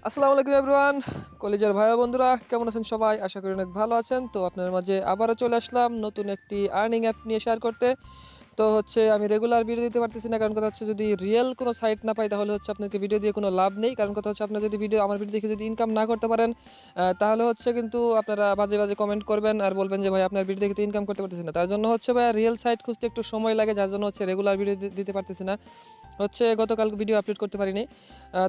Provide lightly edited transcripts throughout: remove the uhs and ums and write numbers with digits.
আসসালামু আলাইকুম এভরিওয়ান, কলেজের ভাই ও বন্ধুরা কেমন আছেন সবাই? আশা করি অনেক ভালো আছেন। তো আপনাদের মাঝে আবারও চলে আসলাম নতুন একটি আর্নিং অ্যাপ নিয়ে শেয়ার করতে। তো হচ্ছে আমি রেগুলার ভিডিও দিতে পারতেছি না, কারণ কথা হচ্ছে যদি রিয়েল কোনো সাইট না পাই তাহলে হচ্ছে আপনাকে ভিডিও দিয়ে কোনো লাভ নেই। কারণ কথা হচ্ছে আপনার যদি আমার ভিডিও দেখে যদি ইনকাম না করতে পারেন, তাহলে হচ্ছে কিন্তু আপনারা বাজে বাজে কমেন্ট করবেন আর বলবেন যে ভাই আপনার ভিডিও দেখে তো ইনকাম করতে পারতেছি না। তার জন্য হচ্ছে ভাই রিয়েল সাইট খুঁজতে একটু সময় লাগে, যার জন্য হচ্ছে রেগুলার ভিডিও দিতে পারতেছি না। হচ্ছে গতকাল ভিডিও আপলোড করতে পারিনি।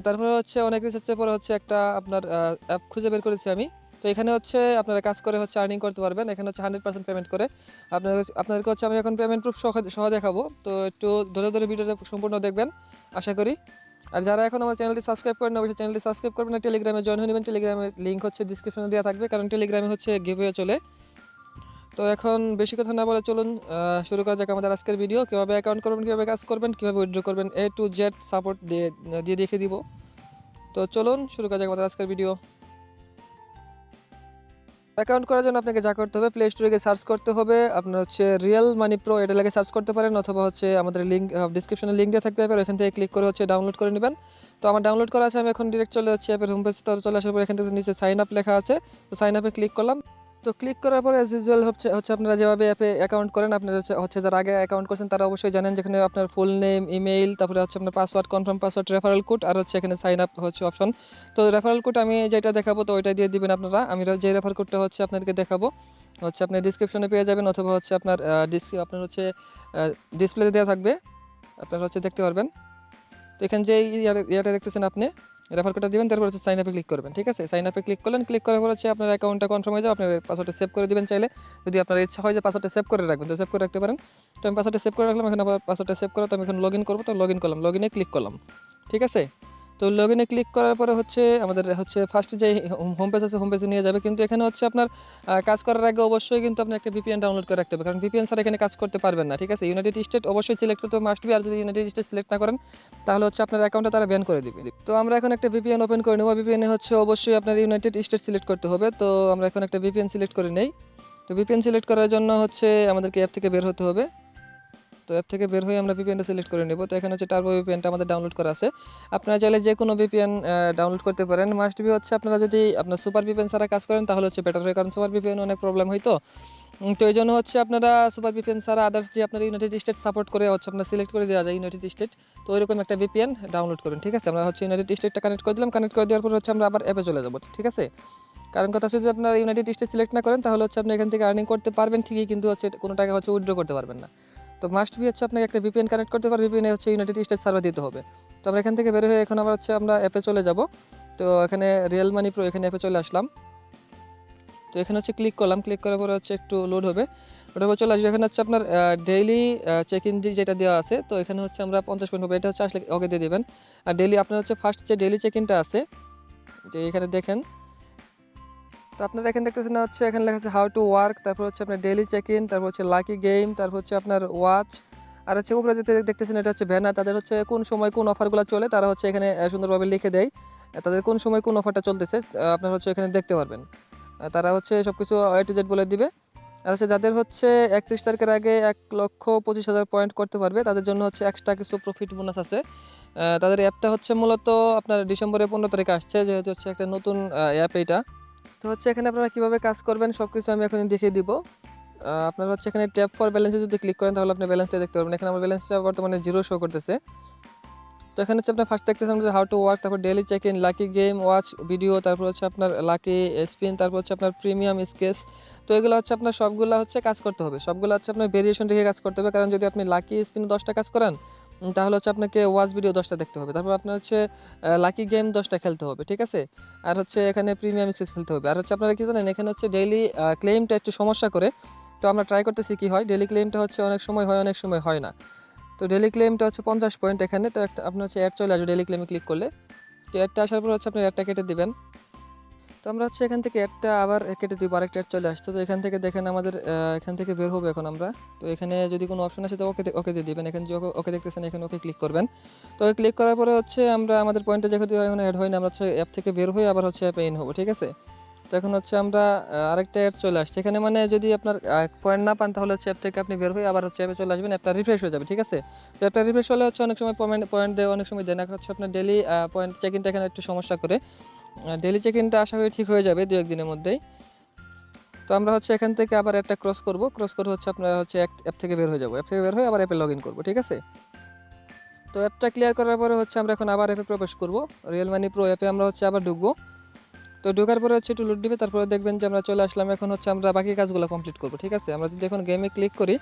তারপরে হচ্ছে অনেক রিসার্চের পরে হচ্ছে একটা আপনার অ্যাপ খুঁজে বের করেছি আমি। তো এখানে হচ্ছে আপনারা কাজ করে হচ্ছে আর্নিং করতে পারবেন। এখানে হচ্ছে 100% পেমেন্ট করে আপনাদেরকে হচ্ছে আমি এখন পেমেন্ট প্রুফ সহ দেখাবো। তো একটু ধরে ধরে ভিডিওটা সম্পূর্ণ দেখবেন আশা করি। আর যারা এখন আমার চ্যানেলটি সাবস্ক্রাইব করেন অবশ্যই চ্যানেলটি সাবস্ক্রাইব করবেন, আর টেলিগ্রামে জয়েন হয়ে নেবেন। টেলিগ্রামের লিঙ্ক হচ্ছে ডিসক্রিপশনে দেওয়া থাকবে, কারণ টেলিগ্রামে হচ্ছে গিভওয়ে চলে। তো এখন বেশি কথা না বলে চলুন শুরু করা যাক আমাদের আজকের ভিডিও। কীভাবে অ্যাকাউন্ট করবেন, কীভাবে কাজ করবেন, কীভাবে উইথড্র করবেন, A to Z সাপোর্ট দিয়ে দিয়ে দেখিয়ে দিব। তো চলুন শুরু করা যাক আমাদের আজকের ভিডিও। অ্যাকাউন্ট করার জন্য আপনাকে যা করতে হবে, প্লে স্টোরে গিয়ে সার্চ করতে হবে আপনার হচ্ছে রিয়েল মানি প্রো, এটা লাগে সার্চ করতে পারেন, অথবা হচ্ছে আমাদের লিঙ্ক ডিসক্রিপশনে লিঙ্ক দিয়ে থাকবে অ্যাপের, ওখান থেকে ক্লিক করে হচ্ছে ডাউনলোড করে নেবেন। তো আমার ডাউনলোড করা আছে, আমি এখন ডিরেক্ট চলে যাচ্ছি অ্যাপের হোম পেজ। তো চলে আসার পর এখান থেকে নিচে সাইন আপ লেখা আছে, তো সাইন আপে ক্লিক করলাম। তো ক্লিক করার পরে অ্যাজ ইউজুয়াল হচ্ছে হচ্ছে আপনারা যেভাবে অ্যাপে অ্যাকাউন্ট করেন, আপনারা হচ্ছে যারা আগে অ্যাকাউন্ট করছেন তারা অবশ্যই জানেন, যেখানে আপনার ফুল নেম, ইমেইল, তারপরে হচ্ছে আপনার password, confirm password, referral code, আর হচ্ছে এখানে সাইন আপ হচ্ছে অপশন। তো রেফারেল কোড আমি যেটা দেখাবো তো ওইটা দিয়ে দিবেন আপনারা। আমি যে রেফার কোডটা হচ্ছে আপনাদেরকে দেখাবো হচ্ছে আপনি ডিসক্রিপশনে পেয়ে যাবেন, অথবা হচ্ছে আপনার হচ্ছে ডিসপ্লেতে দেওয়া থাকবে, আপনারা হচ্ছে দেখতে পারবেন। তো এখানে যে ইয়াটা দেখতেছেন আপনি, রেফার কোডটা দিবেন, তারপর হচ্ছে সাইন আপে ক্লিক করবেন। ঠিক আছে, সাইন আপে ক্লিক করলেন, ক্লিক করার পর হচ্ছে আপনার অ্যাকাউন্টটা কনফার্ম হয়ে যাবে। আপনার পাসওয়ার্ডটা সেভ করে দিবেন চাইলে, যদি আপনার ইচ্ছা হয় যে পাসওয়ার্ডটা সেভ করে রাখবেন তো সেভ করে রাখতে পারেন। তো আমি পাসওয়ার্ডটা সেভ করে রাখলাম, এখানে আবার পাসওয়ার্ডটা সেভ করা, তো আমি এখন লগ ইন করবো, তো লগ ইন করলাম, লগ ইনে ক্লিক করলাম। ঠিক আছে, তো লগ ইনে ক্লিক করার পরে হচ্ছে আমাদের হচ্ছে ফার্স্টে যে হোম পেজ আছে হোম পেজে নিয়ে যাবে, কিন্তু এখানে হচ্ছে আপনার কাজ করার আগে অবশ্যই কিন্তু আপনি একটা ভিপিএন ডাউনলোড করে রাখতে হবে, কারণ ভিপিএন ছাড়া এখানে কাজ করতে পারবেন না। ঠিক আছে, ইউনাইটেড স্টেট অবশ্যই সিলেক্ট করতে মাস্ট বি, আর যদি ইউনাইটেড স্টেট সিলেক্ট না করেন তাহলে হচ্ছে আপনার অ্যাকাউন্টটা তারা ব্যান করে দিবে। তো আমরা এখন একটা ভিপিএন ওপেন করে নেব। ভিপিএনে হচ্ছে অবশ্যই আপনার ইউনাইটেড স্টেট সিলেক্ট করতে হবে। তো আমরা এখন একটা ভিপিএন সিলেক্ট করে নেই। তো ভিপিএন সিলেক্ট করার জন্য হচ্ছে আমাদেরকে অ্যাপ থেকে বের হতে হবে। তো অ্যাপ থেকে বের হয়ে আমরা ভিপিএনটা সিলেক্ট করে নেব। তো এখানে হচ্ছে টার্বো ভিপিএনটা আমাদের ডাউনলোড করা আছে। আপনারা চাইলে যে কোনো ভিপিএন ডাউনলোড করতে পারেন। মাস্ট বি হচ্ছে আপনারা যদি আপনার সুপার ভিপিএন ছাড়া কাজ করেন তাহলে হচ্ছে বেটার হয়, কারণ সুপার ভিপিএন অনেক প্রবলেম হয়। তো তো এই জন্য হচ্ছে আপনারা সুপার ভিপিএন ছাড়া আদার্স যে আপনার ইউনাইটেড স্টেট সাপোর্ট করে হচ্ছে আপনার সিলেক্ট করে দেওয়া যায় ইউনাইটেড স্টেট, তো ওইরকম একটা ভিপিএন ডাউনলোড করুন। ঠিক আছে, আমরা হচ্ছে ইউনাইটেড স্টেটটা কানেক্ট করে দিলাম। কানেক্ট করে দেওয়ার পর হচ্ছে আমরা আবার অ্যাপে চলে যাবো। ঠিক আছে, কারণ কথা হচ্ছে যদি আপনার ইউনাইটেড স্টেট সিলেক্ট না করেন তাহলে হচ্ছে আপনি এখান থেকে আর্নিং করতে পারবেন ঠিকই, কিন্তু হচ্ছে কোনো টাকা হচ্ছে উইথড্র করতে পারবেন না। তো মাস্ট বি হচ্ছে আপনাকে একটা ভিপিএন কানেক্ট করতে পারবে, ভিপিএন হচ্ছে ইউনাইটেড স্টেট সার্ভার দিতে হবে। তো আমরা এখান থেকে বের হয়ে এখন আবার হচ্ছে আমরা অ্যাপে চলে যাব। তো এখানে রিয়েল মানি প্রো, এখানে অ্যাপে চলে আসলাম। তো এখানে হচ্ছে ক্লিক করলাম, ক্লিক করার পরে হচ্ছে একটু লোড হবে, ওটা পর চলে আসবে। এখানে হচ্ছে আপনার ডেইলি চেক ইন যেটা দেওয়া আছে, তো এখানে হচ্ছে আমরা 50 পয়েন্ট হবে, এটা হচ্ছে আসলে ওকে দিয়ে দেবেন। আর ডেইলি আপনার হচ্ছে ফার্স্ট যে ডেইলি চেক ইনটা আছে, যে এখানে দেখেন, তো আপনারা এখানে দেখতেছেন না হচ্ছে এখানে লেখা আছে হাউ টু ওয়ার্ক, তারপর হচ্ছে আপনার ডেইলি চেক ইন, তারপর হচ্ছে লাকি গেম, তারপর হচ্ছে আপনার ওয়াচ, আর হচ্ছে উপরে যেতে দেখতেছেন এটা হচ্ছে ব্যানার, তাদের হচ্ছে কোন সময় কোন অফারগুলো চলে তারা হচ্ছে এখানে সুন্দরভাবে লিখে দেয়। তাদের কোন সময় কোন অফারটা চলতেছে আপনারা হচ্ছে এখানে দেখতে পারবেন। তারা হচ্ছে সব কিছু A to Z বলে দিবে। আর হচ্ছে যাদের হচ্ছে 31 তারিখের আগে 1,25,000 পয়েন্ট করতে পারবে তাদের জন্য হচ্ছে এক্সট্রা কিছু প্রফিট বোনাস আছে। তাদের অ্যাপটা হচ্ছে মূলত আপনার ডিসেম্বরের 15 তারিখে আসছে, যেহেতু হচ্ছে একটা নতুন অ্যাপ এইটা। তো হচ্ছে এখানে আপনারা কীভাবে কাজ করবেন সব কিছু আমি এখন দেখিয়ে দিব। আপনারা হচ্ছে এখানে ট্যাপ ফর ব্যালেন্সে যদি ক্লিক করেন তাহলে আপনি ব্যালেন্সটা দেখতে পারবেন। এখানে আমার ব্যালেন্সটা বর্তমানে 0 শো করতেছে। তো এখানে হচ্ছে আপনার ফার্স্ট দেখতেছেন হাউ টু ওয়ার্ক, তারপর daily check in, lucky game, watch video, তারপর হচ্ছে আপনার লাকি স্পিন, তারপর হচ্ছে আপনার প্রিমিয়াম স্কেচ। তো এগুলো হচ্ছে আপনার সবগুলো হচ্ছে কাজ করতে হবে, সবগুলো হচ্ছে আপনার ভেরিয়েশন রেখে কাজ করতে হবে, কারণ যদি আপনি লাকি স্পিন 10টা কাজ করেন তাহলে হচ্ছে আপনাকে ওয়াচ ভিডিও 10টা দেখতে হবে, তারপর আপনার হচ্ছে লাকি গেম 10টা খেলতে হবে। ঠিক আছে, আর হচ্ছে এখানে প্রিমিয়াম স্কেচ খেলতে হবে। আর হচ্ছে আপনারা কি জানেন এখানে হচ্ছে ডেইলি ক্লেমটা একটু সমস্যা করে, তো আমরা ট্রাই করতেছি কি হয়। ডেইলি ক্লেমটা হচ্ছে অনেক সময় হয় অনেক সময় হয় না। তো ডেইলি ক্লেমটা হচ্ছে 50 পয়েন্ট এখানে। তো একটা আপনার হচ্ছে অ্যাড চলে আসবে ডেইলি ক্লেমে ক্লিক করলে। তো অ্যাডটা আসার পর হচ্ছে আপনি অ্যাডটা কেটে দিবেন। তো আমরা হচ্ছে এখান থেকে অ্যাডটা আবার কেটে দিব, আরেকটা অ্যাড চলে আসছে। তো এখান থেকে দেখেন আমাদের এখান থেকে বের হবে এখন আমরা। তো এখানে যদি কোনো অপশন আসে তো ওকে ওকে দিয়ে দিবেন। এখানে যে ওকে দেখতেছেন এখানে ওকে ক্লিক করবেন। তো ওকে ক্লিক করার পরে হচ্ছে আমরা আমাদের পয়েন্টটা যেহেতু এখন অ্যাড হয় না, আমরা হচ্ছে অ্যাপ থেকে বের হয়ে আবার হচ্ছে অ্যাপে ইন হবো। ঠিক আছে, তো এখন হচ্ছে আমরা আরেকটা অ্যাপ চলে আসছে এখানে, মানে যদি আপনার পয়েন্ট না পান তাহলে হচ্ছে অ্যাপ থেকে আপনি বের হয়ে আবার হচ্ছে অ্যাপে চলে আসবেন, অ্যাপটা রিফ্রেশ হয়ে যাবে। ঠিক আছে, তো অ্যাপটা রিফ্রেশ হলে হচ্ছে অনেক সময় পয়েন্ট দেয়, অনেক সময় দেয় না, হচ্ছে আপনার ডেলি পয়েন্ট চেক ইনটা এখানে একটু সমস্যা করে। ডেলি চেক ইনটা আশা করি ঠিক হয়ে যাবে 2-1 দিনের মধ্যেই। তো আমরা হচ্ছে এখান থেকে আবার অ্যাপটা ক্রস করে হচ্ছে আপনারা হচ্ছে অ্যাপ থেকে বের হয়ে যাবো, অ্যাপ থেকে বের হয়ে আবার অ্যাপে লগ ইন করবো, ঠিক আছে। তো অ্যাপটা ক্লিয়ার করার পরে হচ্ছে আমরা এখন আবার অ্যাপে প্রবেশ করব, রিয়েল মানি প্রো অ্যাপে আমরা হচ্ছে আবার ঢুকবো। তো ঢোকার পরে হচ্ছে একটু লোড দিবে, তারপরে দেখবেন যে আমরা চলে আসলাম। এখন হচ্ছে আমরা বাকি কাজগুলো কমপ্লিট করবো, ঠিক আছে। আমরা যদি এখন গেমে ক্লিক করি,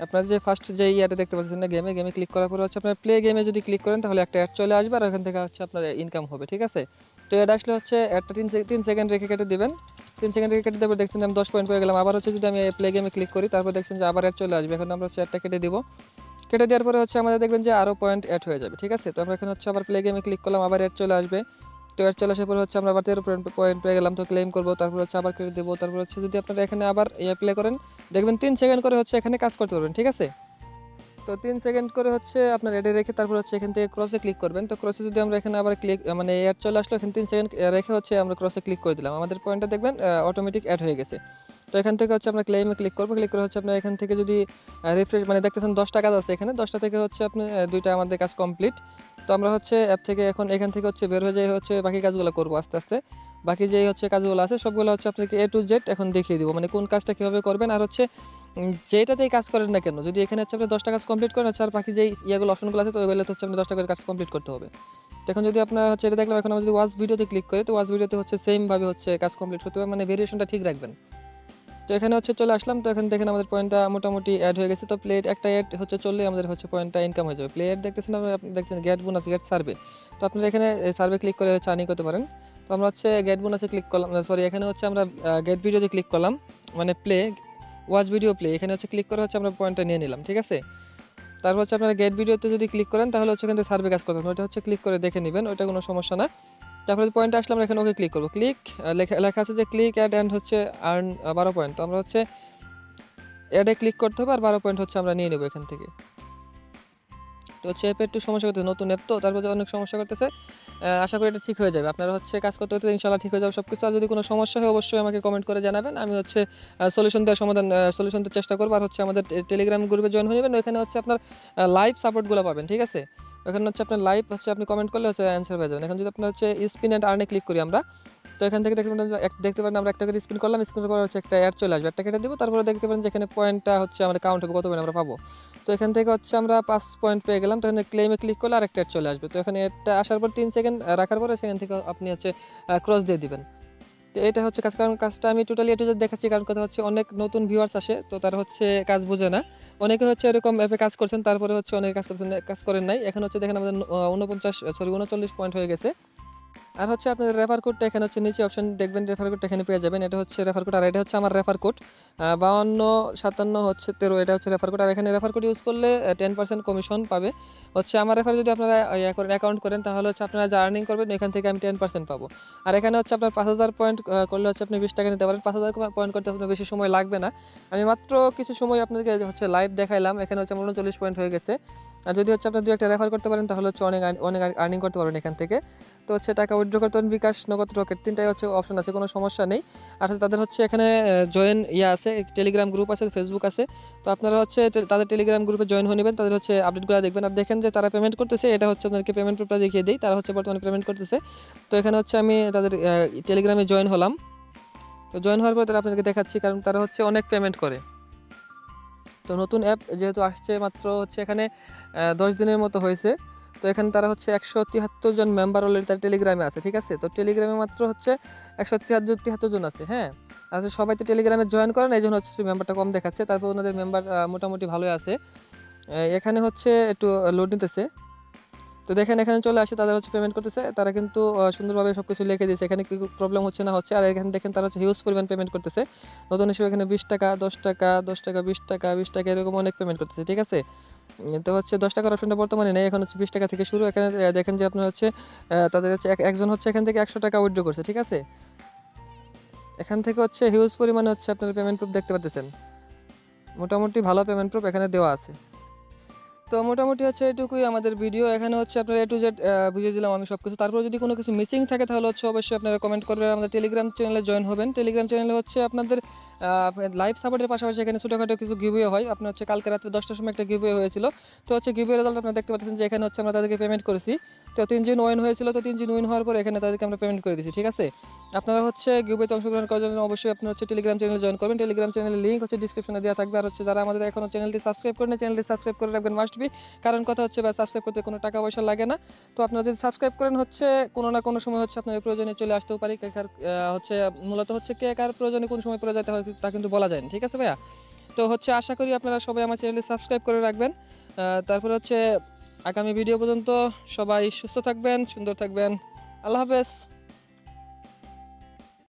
আপনারা যে ফার্স্ট যে ইয়াটা দেখতে পাচ্ছেন না, গেমে ক্লিক করার পরে হচ্ছে আপনার প্লে গেমে যদি ক্লিক করেন তাহলে একটা অ্যাড চলে আসবে আর ওখান থেকে হচ্ছে আপনার ইনকাম হবে, ঠিক আছে। তো অ্যাড আসলে হচ্ছে অ্যাডটা 3 সেকেন্ড রেখে কেটে দেবেন। 3 সেকেন্ড রেখে কেটে দেবো, দেখছেন আমি 10 পয়েন্ট পেয়ে গেলাম। আবার হচ্ছে যদি আমি প্লে গেমে ক্লিক করি, তারপর দেখছেন যে আবার অ্যাড চলে আসবে। এখন আমরা হচ্ছে অ্যাডটা কেটে দিব। কেটে দেওয়ার পরে হচ্ছে আমাদের দেখবেন যে আরও পয়েন্ট অ্যাড হয়ে যাবে, ঠিক আছে। তো আমরা এখানে হচ্ছে আবার প্লে গেমে ক্লিক করলাম, আবার অ্যাড চলে আসবে। তো অ্যাড চলে আসার পরে হচ্ছে আমরা আবার 13 পয়েন্ট পেয়ে গেলাম। তো ক্লেম করবো, তারপর হচ্ছে আবার কেটে দেবো। তারপর হচ্ছে যদি আপনারা এখানে আবার প্লে করেন, দেখবেন 3 সেকেন্ড করে হচ্ছে এখানে কাজ করতে পারবেন, ঠিক আছে। তো 3 সেকেন্ড করে হচ্ছে আপনার অ্যাডে রেখে তারপর হচ্ছে এখান থেকে ক্রসে ক্লিক করবেন। তো ক্রসে যদি আমরা এখানে আবার ক্লিক মানে অ্যাড চলে আসলো, এখানে 3 সেকেন্ড রেখে হচ্ছে আমরা ক্রসে ক্লিক করে দিলাম, আমাদের পয়েন্টটা দেখবেন অটোমেটিক অ্যাড হয়ে গেছে। তো এখান থেকে হচ্ছে আমরা ক্লেমে ক্লিক করবো। ক্লিক করে হচ্ছে আপনার এখান থেকে যদি রিফ্রেশ মানে দেখতেছেন 10টা কাজ আছে এখানে, 10টা থেকে হচ্ছে আপনি 2টা আমাদের কাজ কমপ্লিট। তো আমরা হচ্ছে অ্যাপ থেকে এখান থেকে হচ্ছে বের হয়ে যাই, হচ্ছে বাকি কাজগুলো করবো আস্তে আস্তে। বাকি যেই হচ্ছে কাজগুলো আছে সবগুলো হচ্ছে আপনাকে A to Z এখন দেখিয়ে দিব, মানে কোন কাজটা কীভাবে করবেন। আর হচ্ছে যেটাতেই কাজ করেন না কেন, যদি এখানে হচ্ছে আপনি 10টা কাজ কমপ্লিট করেন হচ্ছে, আর বাকি যেই ইয়াগুলো অপশনগুলো আছে তো ওইগুলো হচ্ছে আপনি 10টা করে কাজ কমপ্লিট করতে হবে। তো এখন যদি আপনার হচ্ছে এটা দেখলাম, এখন আমরা যদি ওয়াচ ভিডিওতে ক্লিক করি, তো ওয়াচ ভিডিওতে হচ্ছে সেমভাবে হচ্ছে কাজ কমপ্লিট করতে হবে, মানে ভেরিয়েশনটা ঠিক রাখবেন। তো এখানে হচ্ছে চলে আসলাম। তো এখানে দেখেন আমাদের পয়েন্টটা মোটামুটি অ্যাড হয়ে গেছে। তো প্লেট একটা অ্যাড হচ্ছে চললে আমাদের হচ্ছে পয়েন্টটা ইনকাম হয়ে যাবে। প্লেট দেখতেছেন আপনি দেখছেন গেট বোনাস, গেট সার্ভে। তো আপনারা এখানে সার্ভে ক্লিক করে হচ্ছে আর্নিং করতে পারেন। তো আমরা হচ্ছে গেট বোনাসে ক্লিক করলাম, সরি এখানে হচ্ছে আমরা গেট ভিডিওতে ক্লিক করলাম, মানে প্লে ওয়াচ ভিডিও প্লে, এখানে হচ্ছে ক্লিক করে হচ্ছে আমরা পয়েন্টটা নিয়ে নিলাম, ঠিক আছে। তারপর হচ্ছে আপনারা গেট ভিডিওতে যদি ক্লিক করেন তাহলে হচ্ছে এখান থেকে সার্ভে কাজ করতে হবে, ওইটা হচ্ছে ক্লিক করে দেখে নেবেন, ওইটা কোনো সমস্যা না। তারপরে পয়েন্টে আসলে আমরা এখানে ওকে ক্লিক করবো। ক্লিক লেখা আছে যে ক্লিক অ্যাড অ্যান্ড হচ্ছে আর্ন 12 পয়েন্ট। তো আমরা হচ্ছে অ্যাডে ক্লিক করতে হবে আর 12 পয়েন্ট হচ্ছে আমরা নিয়ে নেবো এখান থেকে। তো হচ্ছে অ্যাপে একটু সমস্যা করতেছে, নতুন অ্যাপ তো তারপরে অনেক সমস্যা করতেছে। আশা করি এটা ঠিক হয়ে যাবে, আপনারা হচ্ছে কাজ করতে করতে ইনশাল্লাহ ঠিক হয়ে যাবে সব কিছু। আর যদি কোনো সমস্যা হয় অবশ্যই আমাকে কমেন্ট করে জানাবেন, আমি হচ্ছে সলিউশন দেওয়ার চেষ্টা করবো। আর হচ্ছে আমাদের টেলিগ্রাম গ্রুপে জয়েন হয়ে যাবেন, ওইখানে হচ্ছে আপনার লাইভ সাপোর্টগুলো পাবেন, ঠিক আছে। ওখানে হচ্ছে আপনার লাইভ হচ্ছে আপনি কমেন্ট করলে হচ্ছে অ্যান্সার পেয়ে যাবেন। এখন যদি আপনার হচ্ছে স্পিন অ্যান্ড আর্নে ক্লিক করি আমরা, তো এখান থেকে দেখতে পারেন আমরা একটা করে স্পিন করলাম, স্পিনের পর হচ্ছে একটা অ্যাড চলে আসবে, একটা কেটে দেবো। তারপরে দেখতে পারেন যে এখানে পয়েন্টটা হচ্ছে আমাদের কাউন্ট হবে, কত পয়েন্ট আমরা পাবো। তো এখান থেকে হচ্ছে আমরা 5 পয়েন্ট পেয়ে গেলাম। তো এখানে ক্লেমে ক্লিক করলে আরেকটা অ্যাড চলে আসবে। তো এখানে অ্যাডটা আসার পর 3 সেকেন্ড রাখার পরে সেখান থেকে আপনি হচ্ছে ক্রস দিয়ে দিবেন। তো এটা হচ্ছে কাজ, কারণ কাজটা আমি টোটালি এটু দেখাচ্ছি, কারণ কথা হচ্ছে অনেক নতুন ভিউয়ার্স আসে, তো তারা হচ্ছে কাজ বোঝে না। অনেকে হচ্ছে এরকম অ্যাপে কাজ করছেন, তারপরে হচ্ছে অনেকে কাজ করেন নাই। এখন হচ্ছে দেখেন আমাদের 39 পয়েন্ট হয়ে গেছে। আর হচ্ছে আপনাদের রেফার কোডটা এখানে হচ্ছে নিচে অপশন দেখবেন, রেফার কোডটা এখানে পেয়ে যাবেন। এটা হচ্ছে রেফার কোড, আর এটা হচ্ছে আমার রেফার কোড 5257 হচ্ছে 13, এটা হচ্ছে রেফার কোড। আর এখানে রেফার কোড ইউজ করলে 10% কমিশন পাবে। হচ্ছে আমার রেফার যদি আপনারা অ্যাকাউন্ট করেন তাহলে হচ্ছে আপনারা যা আর্নিং করবেন এখান থেকে আমি 10% পাবো। আর এখানে হচ্ছে আপনার 5000 পয়েন্ট করলে হচ্ছে আপনি 20 টাকা নিতে পারেন। 5000 পয়েন্ট করতে আপনার বেশি সময় লাগবে না, আমি মাত্র কিছু সময় আপনাদেরকে হচ্ছে লাইভ দেখাইলাম। এখানে হচ্ছে আমার 39 পয়েন্ট হয়ে গেছে। আর যদি হচ্ছে আপনার 2-1টা রেফার করতে পারেন তাহলে হচ্ছে অনেক আর্নিং করতে পারবেন এখান থেকে। তো হচ্ছে টাকা উইথড্র করতে পারেন বিকাশ, নগদ, রকেট, 3টাই হচ্ছে অপশন আছে, কোনো সমস্যা নেই। আর তাদের হচ্ছে এখানে জয়েন আছে, টেলিগ্রাম গ্রুপ আছে, ফেসবুক আছে। তো আপনারা হচ্ছে তাদের টেলিগ্রাম গ্রুপে জয়েন হয়ে নেবেন, তাদের হচ্ছে আপডেটগুলো দেখবেন। আর দেখেন যে তারা পেমেন্ট করতেছে, এটা হচ্ছে আপনাদেরকে পেমেন্ট প্রুফটা দেখিয়ে দিই, তারা হচ্ছে বর্তমানে পেমেন্ট করতেছে। তো এখানে হচ্ছে আমি তাদের টেলিগ্রামে জয়েন হলাম। তো জয়েন হওয়ার পর তারা আপনাদেরকে দেখাচ্ছি, কারণ তারা হচ্ছে অনেক পেমেন্ট করে। তো নতুন অ্যাপ যেহেতু আসছে মাত্র হচ্ছে এখানে 10 দিনের মতো হয়েছে। তো এখানে তারা হচ্ছে 173 জন মেম্বার অলরেডি তার টেলিগ্রামে আছে, ঠিক আছে। তো টেলিগ্রামে মাত্র হচ্ছে 173 জন আছে, হ্যাঁ। আর সবাই তো টেলিগ্রামে জয়েন করেন, এই জন্য হচ্ছে মেম্বারটা কম দেখাচ্ছে। তারপর ওনাদের মেম্বার মোটামুটি ভালোই আছে। এখানে হচ্ছে একটু লোড নিতেছে। তো দেখেন এখানে চলে আসে, তাদের হচ্ছে পেমেন্ট করতেছে, তারা কিন্তু সুন্দরভাবে সব কিছু লিখে দিয়েছে, এখানে কি প্রবলেম হচ্ছে না হচ্ছে। আর এখানে দেখেন তারা হচ্ছে হিউজ পরিমাণ পেমেন্ট করতেছে নতুন হিসেবে, এখানে 20 টাকা, 10 টাকা, 10 টাকা, 20 টাকা, 20 টাকা, এরকম অনেক পেমেন্ট করতেছে, ঠিক আছে। তো হচ্ছে 10 টাকার অপশনটা বর্তমানে নেই, এখন হচ্ছে 20 টাকা থেকে শুরু। এখানে দেখেন যে আপনার হচ্ছে তাদের হচ্ছে একজন হচ্ছে এখান থেকে 100 টাকা উইথড্র করছে, ঠিক আছে। এখান থেকে হচ্ছে হিউজ পরিমাণে হচ্ছে আপনার পেমেন্ট প্রুফ দেখতে পাচ্ছেন, মোটামুটি ভালো পেমেন্ট প্রুফ এখানে দেওয়া আছে। তো মোটামুটি হচ্ছে এটুকুই আমাদের ভিডিও। এখানে হচ্ছে আপনারা A to Z বুঝিয়ে দিলাম আমি সব কিছু। তারপর যদি কোনো কিছু মিসিং থাকে তাহলে হচ্ছে অবশ্যই আপনারা কমেন্ট করবেন, আমাদের টেলিগ্রাম চ্যানেলে জয়েন হবেন। টেলিগ্রাম চ্যানেলে হচ্ছে আপনাদের লাইভ সাপোর্টের পাশাপাশি এখানে ছোটোখাটো কিছু গিভওয়ে হয়। আপনার হচ্ছে কালকে রাত্রে 10টার সময় একটা গিভওয়ে হয়েছিল। তো হচ্ছে গিভওয়ে রেজাল্ট আপনারা দেখতে পাচ্ছেন যে এখানে হচ্ছে আমরা তাদেরকে পেমেন্ট করেছি। তো 3 জন ওয়েন হয়েছিল, তো 3 জন উইন হওয়ার পর এখানে তাদেরকে আমরা পেমেন্ট করে দিয়েছি, ঠিক আছে। আপনারা হচ্ছে গিভওয়েতে অংশগ্রহণ করার জন্য অবশ্যই আপনারা হচ্ছে টেলিগ্রাম চ্যানেলে জয়েন করবেন। টেলিগ্রাম চ্যানেলের লিঙ্ক হচ্ছে ডিসক্রিপশনে দেওয়া থাকবে। আর হচ্ছে যারা আমাদের এখনো চ্যানেলটি সাবস্ক্রাইব করেন, চ্যানেলটি সাবস্ক্রাইব করে রাখবেন মাস্ট বি। কারণ কথা হচ্ছে বা সাবস্ক্রাইব করতে কোনো টাকা পয়সা লাগে না। তো আপনারা যদি সাবস্ক্রাইব করেন হচ্ছে কোনো না কোনো সময় হচ্ছে আপনার প্রয়োজনে চলে আসতেও পারি। হচ্ছে মূলত হচ্ছে কে কার প্রয়োজনে কোন সময় পড়ে যেতে হয় তা কিন্তু বলা যায় না, ঠিক আছে ভাইয়া। তো হচ্ছে আশা করি আপনারা সবাই আমার চ্যানেলটি সাবস্ক্রাইব করে রাখবেন। তারপরে হচ্ছে আগামী ভিডিও পর্যন্ত সবাই সুস্থ থাকবেন, সুন্দর থাকবেন। আল্লাহ হাফেজ।